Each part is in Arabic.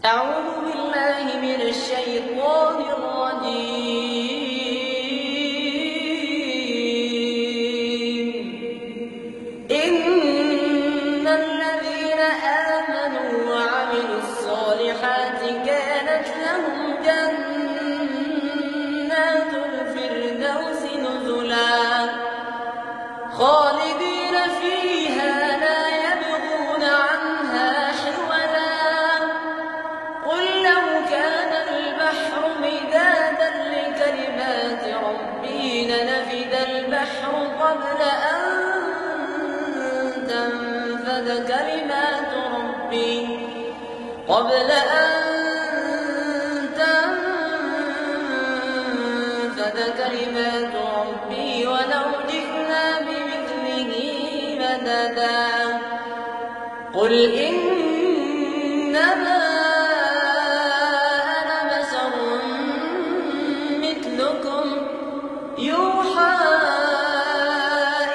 أعوذ بالله من الشيطان الرجيم. إن الذين آمنوا وعملوا الصالحات كانت لهم جنات الفردوس نزلا خالدين فيها لا يبغون عنها حولا. قل لو كان البحر مدادا لكلمات ربي لنفد البحر قبل أن تنفد كلمات ربي ولو جئنا بمثله مددا. قل إنما أنا بشر مثلكم يوحى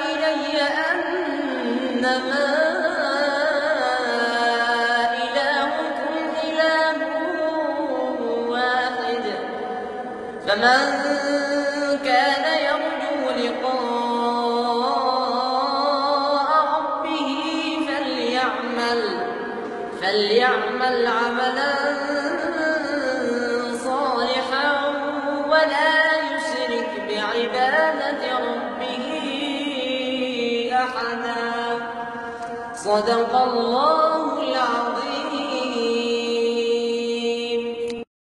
إلي أنما إلهكم إله واحد. فمن كان يرجو لقاء ربه فليعمل عملا صالحا ولا يشرك بعبادة ربه أحدا. صدق الله